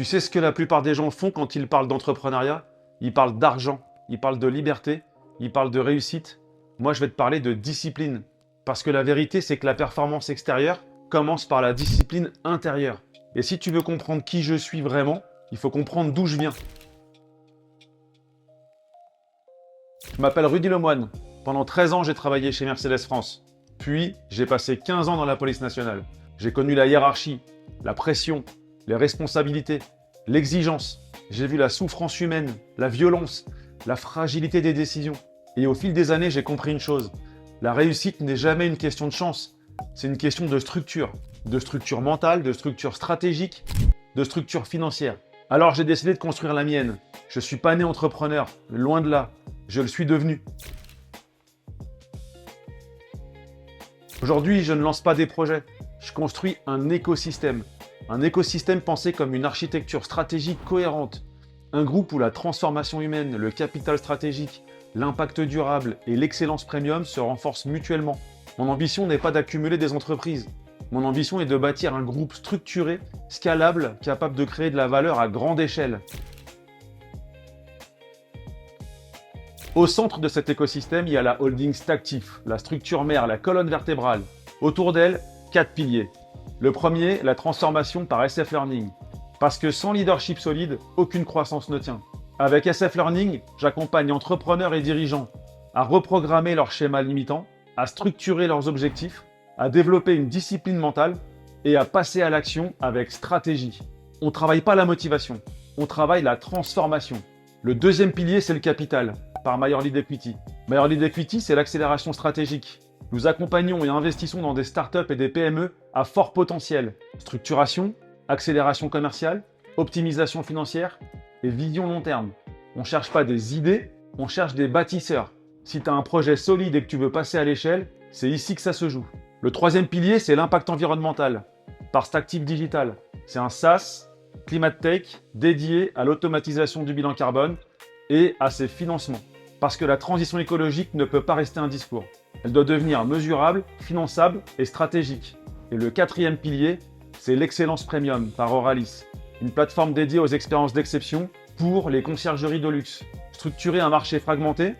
Tu sais ce que la plupart des gens font quand ils parlent d'entrepreneuriat? Ils parlent d'argent, ils parlent de liberté, ils parlent de réussite. Moi, je vais te parler de discipline. Parce que la vérité, c'est que la performance extérieure commence par la discipline intérieure. Et si tu veux comprendre qui je suis vraiment, il faut comprendre d'où je viens. Je m'appelle Rudy Lemoine. Pendant 13 ans, j'ai travaillé chez Mercedes France. Puis, j'ai passé 15 ans dans la police nationale. J'ai connu la hiérarchie, la pression, les responsabilités, l'exigence. J'ai vu la souffrance humaine, la violence, la fragilité des décisions. Et au fil des années, j'ai compris une chose. La réussite n'est jamais une question de chance. C'est une question de structure mentale, de structure stratégique, de structure financière. Alors j'ai décidé de construire la mienne. Je ne suis pas né entrepreneur, loin de là. Je le suis devenu. Aujourd'hui, je ne lance pas des projets. Je construis un écosystème. Un écosystème pensé comme une architecture stratégique cohérente. Un groupe où la transformation humaine, le capital stratégique, l'impact durable et l'excellence premium se renforcent mutuellement. Mon ambition n'est pas d'accumuler des entreprises. Mon ambition est de bâtir un groupe structuré, scalable, capable de créer de la valeur à grande échelle. Au centre de cet écosystème, il y a la holding Stactif, la structure mère, la colonne vertébrale. Autour d'elle, 4 piliers. Le premier, la transformation par SF Learning. Parce que sans leadership solide, aucune croissance ne tient. Avec SF Learning, j'accompagne entrepreneurs et dirigeants à reprogrammer leurs schémas limitants, à structurer leurs objectifs, à développer une discipline mentale et à passer à l'action avec stratégie. On ne travaille pas la motivation, on travaille la transformation. Le deuxième pilier, c'est le capital, par Major Lead Equity. Major Lead Equity, c'est l'accélération stratégique. Nous accompagnons et investissons dans des startups et des PME à fort potentiel. Structuration, accélération commerciale, optimisation financière et vision long terme. On ne cherche pas des idées, on cherche des bâtisseurs. Si tu as un projet solide et que tu veux passer à l'échelle, c'est ici que ça se joue. Le troisième pilier, c'est l'impact environnemental, par Stactif Digital. C'est un SaaS, Climate Tech, dédié à l'automatisation du bilan carbone et à ses financements. Parce que la transition écologique ne peut pas rester un discours. Elle doit devenir mesurable, finançable et stratégique. Et le quatrième pilier, c'est l'excellence premium par Oralis, une plateforme dédiée aux expériences d'exception pour les conciergeries de luxe. Structurer un marché fragmenté,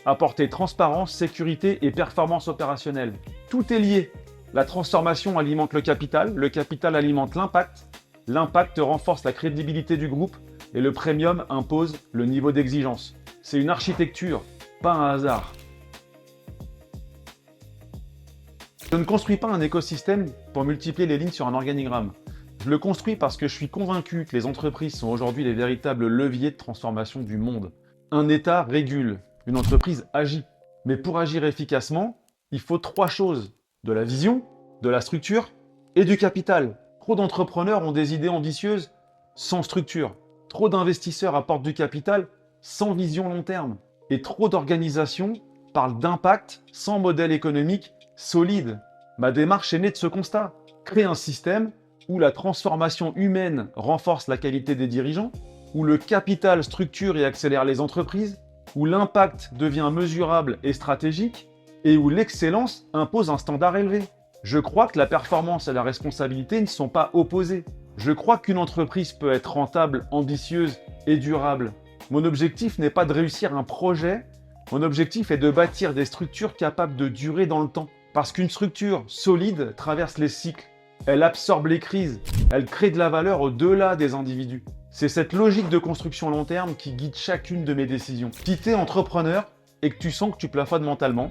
apporter transparence, sécurité et performance opérationnelle. Tout est lié. La transformation alimente le capital alimente l'impact, l'impact renforce la crédibilité du groupe et le premium impose le niveau d'exigence. C'est une architecture, pas un hasard. Je ne construis pas un écosystème pour multiplier les lignes sur un organigramme. Je le construis parce que je suis convaincu que les entreprises sont aujourd'hui les véritables leviers de transformation du monde. Un État régule, une entreprise agit. Mais pour agir efficacement, il faut 3 choses. De la vision, de la structure et du capital. Trop d'entrepreneurs ont des idées ambitieuses sans structure. Trop d'investisseurs apportent du capital sans vision long terme. Et trop d'organisations parlent d'impact sans modèle économique solide. Ma démarche est née de ce constat. Créer un système où la transformation humaine renforce la qualité des dirigeants, où le capital structure et accélère les entreprises, où l'impact devient mesurable et stratégique, et où l'excellence impose un standard élevé. Je crois que la performance et la responsabilité ne sont pas opposées. Je crois qu'une entreprise peut être rentable, ambitieuse et durable. Mon objectif n'est pas de réussir un projet, mon objectif est de bâtir des structures capables de durer dans le temps. Parce qu'une structure solide traverse les cycles, elle absorbe les crises, elle crée de la valeur au-delà des individus. C'est cette logique de construction long terme qui guide chacune de mes décisions. Si tu es entrepreneur et que tu sens que tu plafonnes mentalement,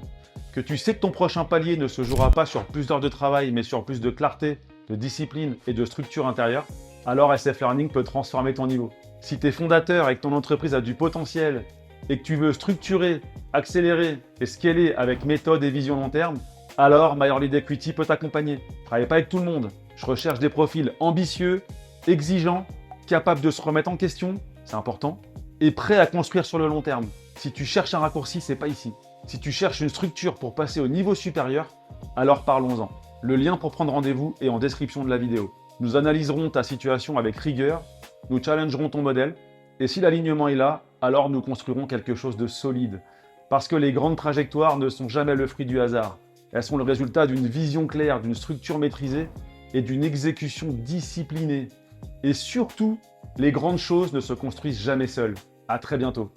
que tu sais que ton prochain palier ne se jouera pas sur plus d'heures de travail, mais sur plus de clarté, de discipline et de structure intérieure, alors SF Learning peut transformer ton niveau. Si tu es fondateur et que ton entreprise a du potentiel et que tu veux structurer, accélérer et scaler avec méthode et vision long terme, alors Major Lead Equity peut t'accompagner. Je ne travaille pas avec tout le monde. Je recherche des profils ambitieux, exigeants, capables de se remettre en question, c'est important, et prêts à construire sur le long terme. Si tu cherches un raccourci, c'est pas ici. Si tu cherches une structure pour passer au niveau supérieur, alors parlons-en. Le lien pour prendre rendez-vous est en description de la vidéo. Nous analyserons ta situation avec rigueur, nous challengerons ton modèle, et si l'alignement est là, alors nous construirons quelque chose de solide. Parce que les grandes trajectoires ne sont jamais le fruit du hasard. Elles sont le résultat d'une vision claire, d'une structure maîtrisée et d'une exécution disciplinée. Et surtout, Les grandes choses ne se construisent jamais seules. À très bientôt.